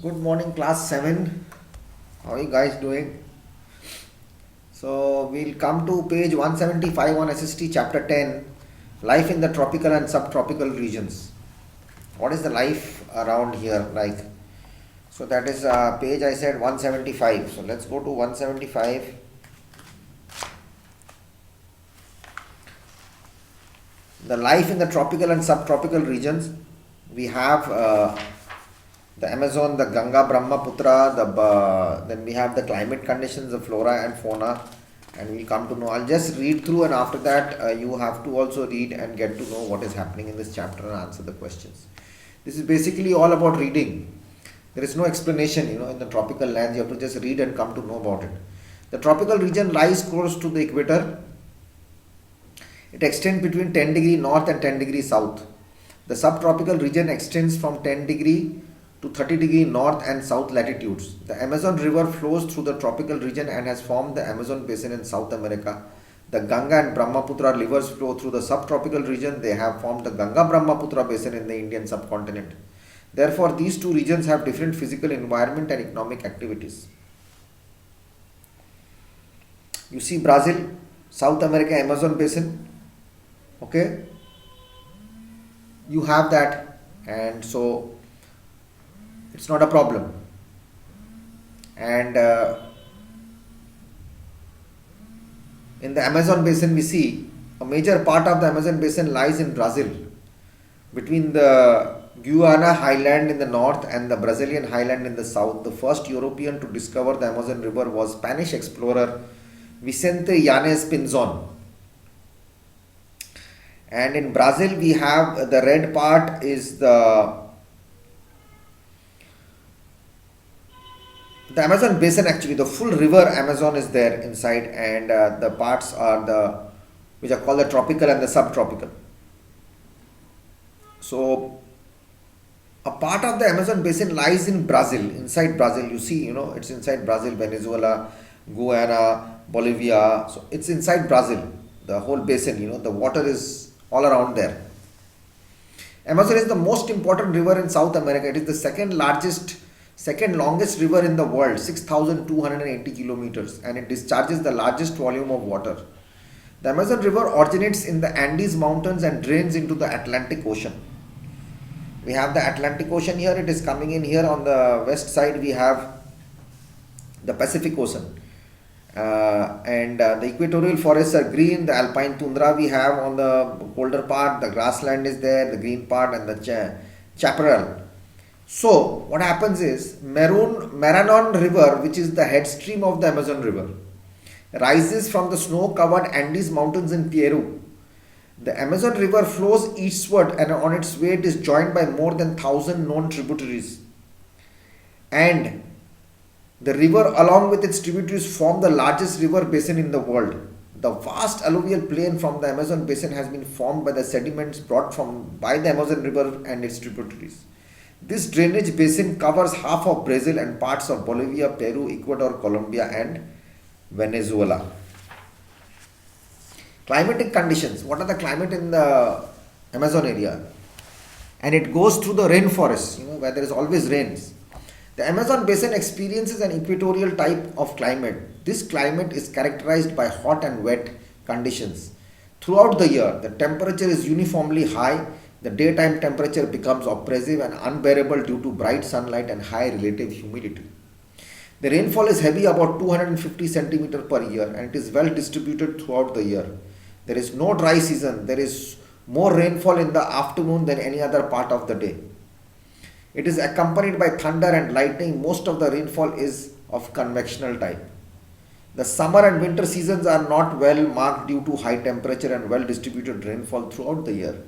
Good morning, class 7. How are you guys doing? So, we'll come to page 175 on SST, chapter 10, life in the tropical and subtropical regions. What is the life around here like? So, that is page I said 175. So, let's go to 175. The life in the tropical and subtropical regions. We have the Amazon, the Ganga, Brahmaputra, then we have the climate conditions, the flora and fauna, and we'll come to know. I'll just read through, and after that, you have to also read and get to know what is happening in this chapter and answer the questions. This is basically all about reading. There is no explanation, in the tropical lands. You have to just read and come to know about it. The tropical region lies close to the equator. It extends between 10 degree north and 10 degree south. The subtropical region extends from 10 degree to 30 degree north and south latitudes. The Amazon River flows through the tropical region and has formed the Amazon basin in South America. The Ganga and Brahmaputra rivers flow through the subtropical region. They have formed the Ganga-Brahmaputra basin in the Indian subcontinent. Therefore, these two regions have different physical environment and economic activities. You see Brazil, South America, Amazon basin. Okay, you have that, and so it's not a problem. And in the Amazon basin, we see a major part of the Amazon basin lies in Brazil, between the Guiana highland in the north and the Brazilian highland in the south. The first European to discover the Amazon River was Spanish explorer Vicente Yanes Pinzon. And in Brazil, we have the red part is the Amazon basin. Actually, the full river Amazon is there inside, and the parts are which are called the tropical and the subtropical. So, a part of the Amazon basin lies in Brazil, inside Brazil. You see, it's inside Brazil, Venezuela, Guyana, Bolivia. So, it's inside Brazil, the whole basin. The water is all around there. Amazon is the most important river in South America. It is the second longest river in the world, 6,280 kilometers, and it discharges the largest volume of water. The Amazon River originates in the Andes Mountains and drains into the Atlantic Ocean. We have the Atlantic Ocean here. It is coming in here on the west side. We have the Pacific Ocean. And the equatorial forests are green. The alpine tundra we have on the colder part. The grassland is there, the green part, and the chaparral. So what happens is Maranon River, which is the headstream of the Amazon River, rises from the snow-covered Andes Mountains in Peru. The Amazon River flows eastward, and on its way it is joined by more than 1,000 known tributaries. And the river, along with its tributaries, form the largest river basin in the world. The vast alluvial plain from the Amazon basin has been formed by the sediments brought by the Amazon River and its tributaries. This drainage basin covers half of Brazil and parts of Bolivia, Peru, Ecuador, Colombia, and Venezuela. Climatic conditions. What are the climate in the Amazon area? And it goes through the rainforest, where there is always rains. The Amazon basin experiences an equatorial type of climate. This climate is characterized by hot and wet conditions. Throughout the year, the temperature is uniformly high. The daytime temperature becomes oppressive and unbearable due to bright sunlight and high relative humidity. The rainfall is heavy, about 250 centimeters per year, and it is well distributed throughout the year. There is no dry season. There is more rainfall in the afternoon than any other part of the day. It is accompanied by thunder and lightning. Most of the rainfall is of convectional type. The summer and winter seasons are not well marked due to high temperature and well distributed rainfall throughout the year.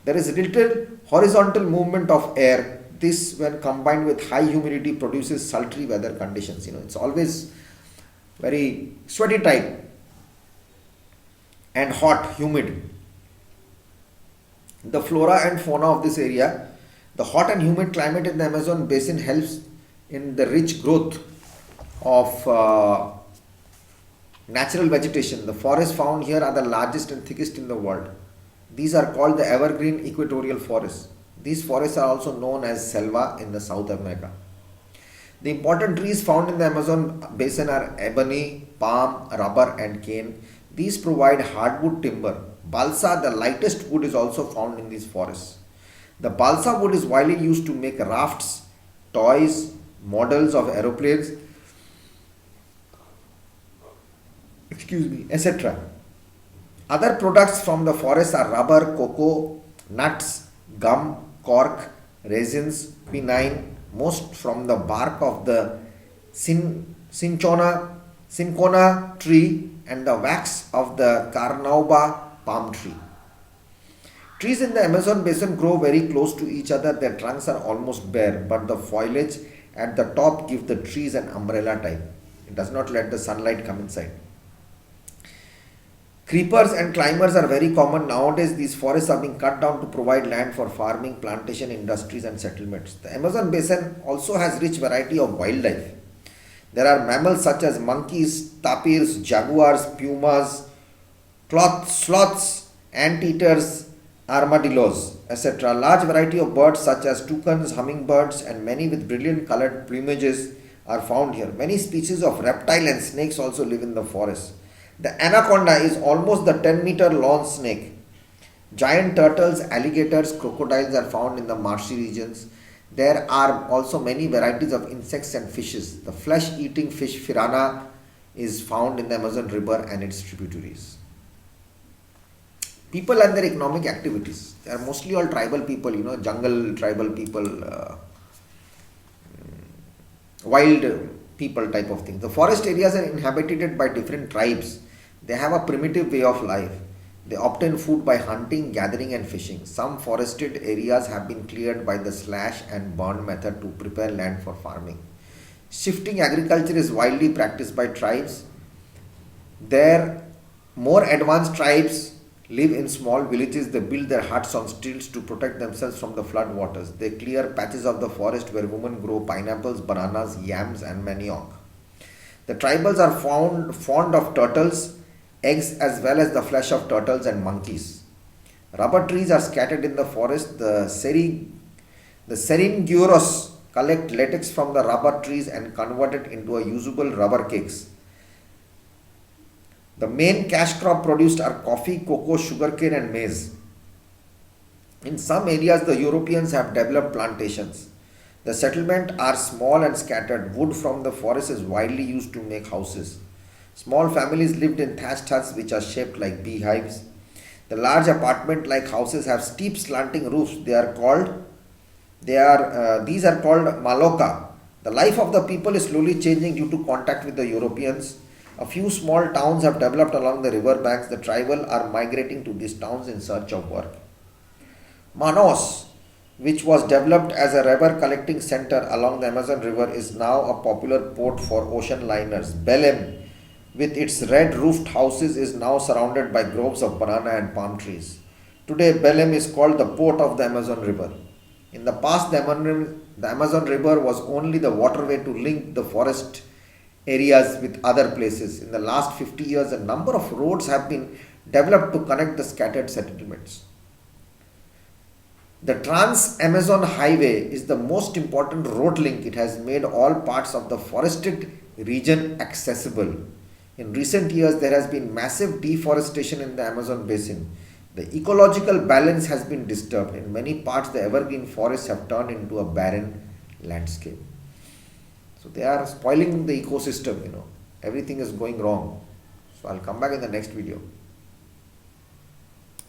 There is little horizontal movement of air. This, when combined with high humidity, produces sultry weather conditions. It's always very sweaty type and hot, humid. The flora and fauna of this area. The hot and humid climate in the Amazon basin helps in the rich growth of natural vegetation. The forests found here are the largest and thickest in the world. These are called the evergreen equatorial forests. These forests are also known as selva in the South America. The important trees found in the Amazon basin are ebony, palm, rubber, and cane. These provide hardwood timber. Balsa, the lightest wood, is also found in these forests. The balsa wood is widely used to make rafts, toys, models of aeroplanes, etc. Other products from the forest are rubber, cocoa, nuts, gum, cork, resins, quinine, most from the bark of the cinchona tree and the wax of the carnauba palm tree. Trees in the Amazon basin grow very close to each other. Their trunks are almost bare, but the foliage at the top give the trees an umbrella type. It does not let the sunlight come inside. Creepers and climbers are very common nowadays. These forests are being cut down to provide land for farming, plantation, industries, and settlements. The Amazon basin also has rich variety of wildlife. There are mammals such as monkeys, tapirs, jaguars, pumas, sloths, anteaters, armadillos, etc. Large variety of birds such as toucans, hummingbirds, and many with brilliant colored plumages are found here. Many species of reptile and snakes also live in the forest. The anaconda is almost the 10-meter long snake. Giant turtles, alligators, crocodiles are found in the marshy regions. There are also many varieties of insects and fishes. The flesh-eating fish piranha is found in the Amazon River and its tributaries. People and their economic activities. They are mostly all tribal people, jungle tribal people, wild people type of thing. The forest areas are inhabited by different tribes. They have a primitive way of life. They obtain food by hunting, gathering, and fishing. Some forested areas have been cleared by the slash and burn method to prepare land for farming. Shifting agriculture is widely practiced by tribes. Their more advanced tribes live in small villages. They build their huts on stilts to protect themselves from the flood waters. They clear patches of the forest where women grow pineapples, bananas, yams, and manioc. The tribals are fond of turtles, eggs, as well as the flesh of turtles and monkeys. Rubber trees are scattered in the forest. The Seringueros collect latex from the rubber trees and convert it into a usable rubber cakes. The main cash crop produced are coffee, cocoa, sugarcane, and maize. In some areas, the Europeans have developed plantations. The settlements are small and scattered. Wood from the forest is widely used to make houses. Small families lived in thatched huts which are shaped like beehives. The large apartment-like houses have steep slanting roofs. These are called maloka. The life of the people is slowly changing due to contact with the Europeans. A few small towns have developed along the river banks. The tribal are migrating to these towns in search of work. Manaus, which was developed as a rubber collecting center along the Amazon River, is now a popular port for ocean liners. Belém, with its red roofed houses, is now surrounded by groves of banana and palm trees. Today, Belém is called the port of the Amazon River. In the past, the Amazon River was only the waterway to link the forest areas with other places. In the last 50 years, a number of roads have been developed to connect the scattered settlements. The Trans-Amazon Highway is the most important road link. It has made all parts of the forested region accessible. In recent years, there has been massive deforestation in the Amazon basin. The ecological balance has been disturbed. In many parts, the evergreen forests have turned into a barren landscape. So they are spoiling the ecosystem, Everything is going wrong. So I'll come back in the next video.